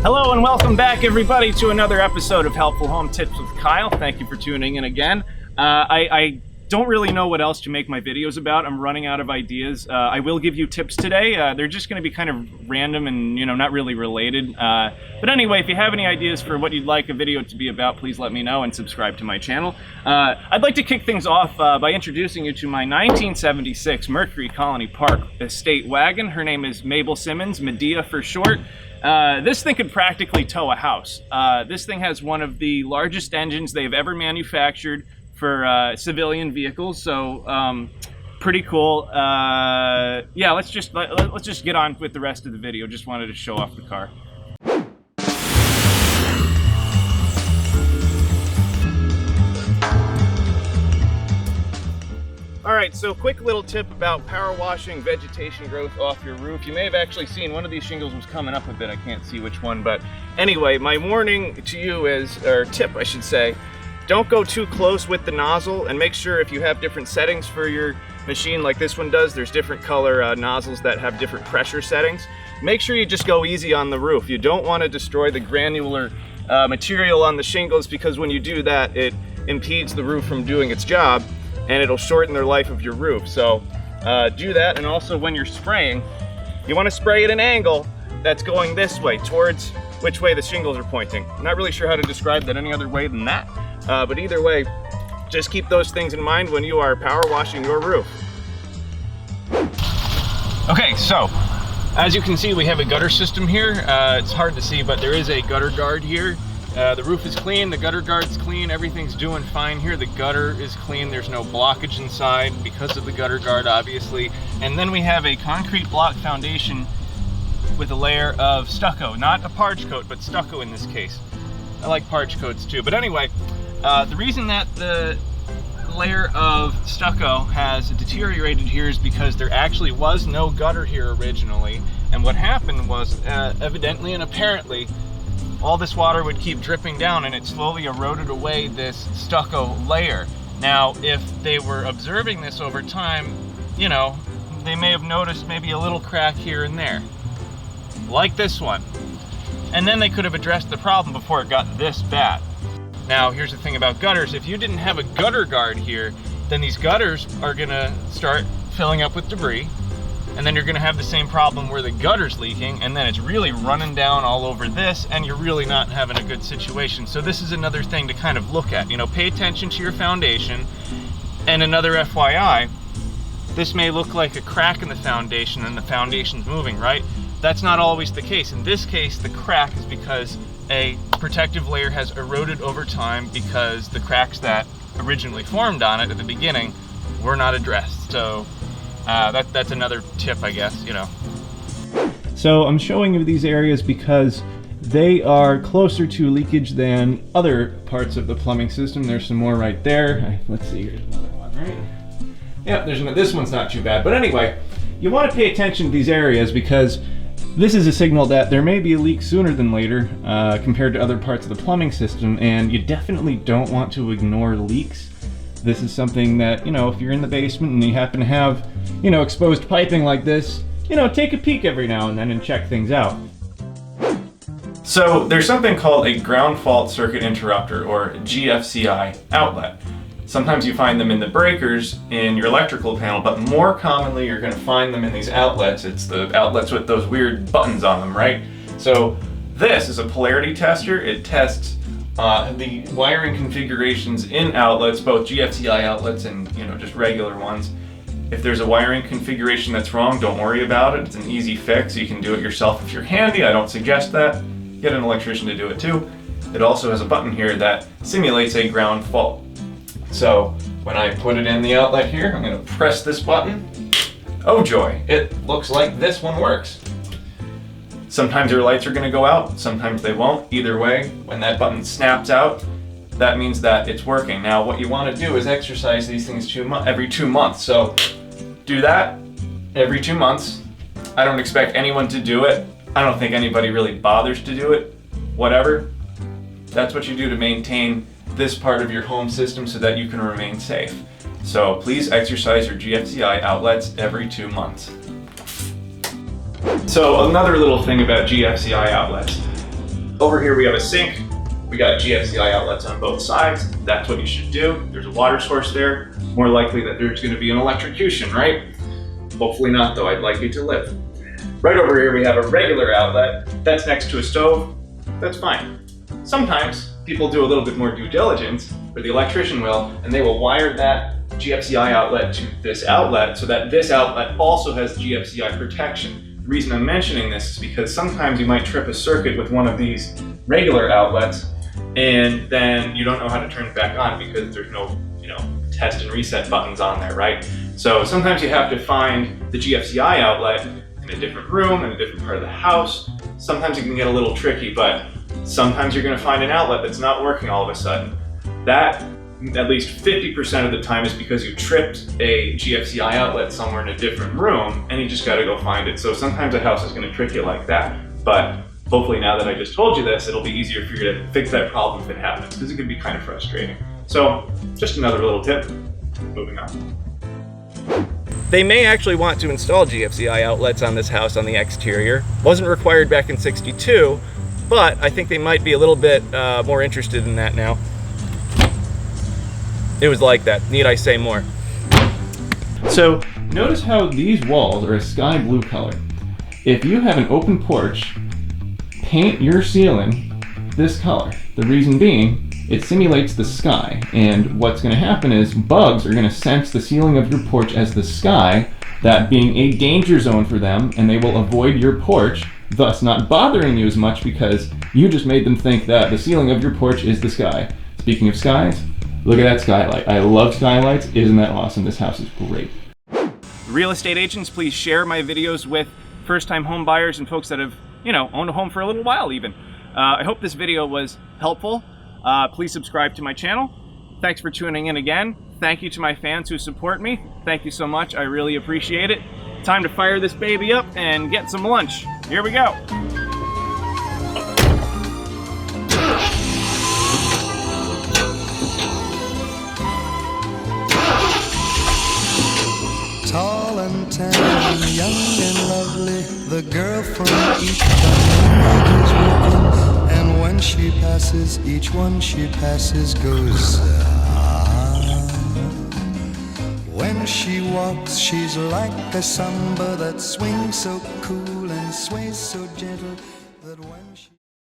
Hello and welcome back, everybody, to another episode of Helpful Home Tips with Kyle. Thank you for tuning in again. I don't really know what else to make my videos about. I'm running out of ideas. I will give you tips today. They're just going to be kind of random and, not really related. But anyway, if you have any ideas for what you'd like a video to be about, please let me know and subscribe to my channel. I'd like to kick things off by introducing you to my 1976 Mercury Colony Park estate wagon. Her name is Mabel Simmons, Medea for short. This thing could practically tow a house. This thing has one of the largest engines they've ever manufactured for civilian vehicles, so pretty cool. Yeah, let's just get on with the rest of the video. Just wanted to show off the car. Alright, so quick little tip about power washing vegetation growth off your roof. You may have actually seen one of these shingles was coming up a bit. I can't see which one, but anyway, my warning to you is, or tip I should say, don't go too close with the nozzle, and make sure if you have different settings for your machine like this one does, there's different color nozzles that have different pressure settings. Make sure you just go easy on the roof. You don't want to destroy the granular material on the shingles, because when you do that, it impedes the roof from doing its job, and it'll shorten the life of your roof. So do that, and also when you're spraying, you want to spray at an angle that's going this way, towards which way the shingles are pointing. I'm not really sure how to describe that any other way than that. But either way, just keep those things in mind when you are power washing your roof. Okay, so as you can see, we have a gutter system here. It's hard to see, but there is a gutter guard here. The roof is clean, the gutter guard's clean, everything's doing fine here. The gutter is clean, there's no blockage inside because of the gutter guard, obviously. And then we have a concrete block foundation with a layer of stucco, not a parge coat, but stucco in this case. I like parge coats too, but anyway, the reason that the layer of stucco has deteriorated here is because there actually was no gutter here originally, and what happened was, evidently and apparently, all this water would keep dripping down and it slowly eroded away this stucco layer. Now, if they were observing this over time, they may have noticed maybe a little crack here and there, like this one. And then they could have addressed the problem before it got this bad. Now, here's the thing about gutters. If you didn't have a gutter guard here, then these gutters are gonna start filling up with debris, and then you're gonna have the same problem where the gutter's leaking, and then it's really running down all over this, and you're really not having a good situation. So this is another thing to kind of look at. Pay attention to your foundation. And another FYI, this may look like a crack in the foundation and the foundation's moving, right? That's not always the case. In this case, the crack is because a protective layer has eroded over time because the cracks that originally formed on it at the beginning were not addressed. So that's another tip, I guess, So I'm showing you these areas because they are closer to leakage than other parts of the plumbing system. There's some more right there. Let's see, here's another one, right? Yeah, this one's not too bad. But anyway, you want to pay attention to these areas because this is a signal that there may be a leak sooner than later compared to other parts of the plumbing system, and you definitely don't want to ignore leaks. This is something that, if you're in the basement and you happen to have, exposed piping like this, take a peek every now and then and check things out. So there's something called a ground fault circuit interrupter, or GFCI outlet. Sometimes you find them in the breakers in your electrical panel, but more commonly you're going to find them in these outlets. It's the outlets with those weird buttons on them, right? So this is a polarity tester. It tests the wiring configurations in outlets, both GFCI outlets and just regular ones. If there's a wiring configuration that's wrong, don't worry about it. It's an easy fix. You can do it yourself if you're handy. I don't suggest that. Get an electrician to do it too. It also has a button here that simulates a ground fault. So when I put it in the outlet here, I'm going to press this button. Oh joy, it looks like this one works. Sometimes your lights are going to go out, sometimes they won't. Either way, when that button snaps out, that means that it's working. Now what you want to do is exercise these things every 2 months. So do that every 2 months. I don't expect anyone to do it. I don't think anybody really bothers to do it. Whatever. That's what you do to maintain this part of your home system so that you can remain safe. So please exercise your GFCI outlets every 2 months. So another little thing about GFCI outlets. Over here we have a sink. We got GFCI outlets on both sides. That's what you should do. There's a water source there. More likely that there's going to be an electrocution, right? Hopefully not, though. I'd like you to live. Right over here we have a regular outlet. That's next to a stove. That's fine. Sometimes people do a little bit more due diligence, or the electrician will, and they will wire that GFCI outlet to this outlet so that this outlet also has GFCI protection. The reason I'm mentioning this is because sometimes you might trip a circuit with one of these regular outlets and then you don't know how to turn it back on because there's no, test and reset buttons on there, right? So sometimes you have to find the GFCI outlet in a different room, in a different part of the house. Sometimes it can get a little tricky, but sometimes you're going to find an outlet that's not working all of a sudden. That, at least 50% of the time, is because you tripped a GFCI outlet somewhere in a different room and you just got to go find it. So sometimes a house is going to trick you like that. But hopefully now that I just told you this, it'll be easier for you to fix that problem if it happens, because it can be kind of frustrating. So just another little tip. Moving on. They may actually want to install GFCI outlets on this house on the exterior. Wasn't required back in '62, but I think they might be a little bit more interested in that now. It was like that. Need I say more? So notice how these walls are a sky blue color. If you have an open porch, paint your ceiling this color. The reason being, it simulates the sky, and what's going to happen is bugs are going to sense the ceiling of your porch as the sky, that being a danger zone for them, and they will avoid your porch, thus not bothering you as much because you just made them think that the ceiling of your porch is the sky. Speaking of skies, look at that skylight. I love skylights. Isn't that awesome? This house is great. Real estate agents, please share my videos with first-time home buyers and folks that have, owned a home for a little while even. I hope this video was helpful. Please subscribe to my channel. Thanks for tuning in again. Thank you to my fans who support me. Thank you so much. I really appreciate it. Time to fire this baby up and get some lunch. Here we go. Tall and tan, young and lovely, the girl from each family is walking. And when she passes, each one she passes goes When she walks, she's like a samba that swings so cool and sways so gentle that when she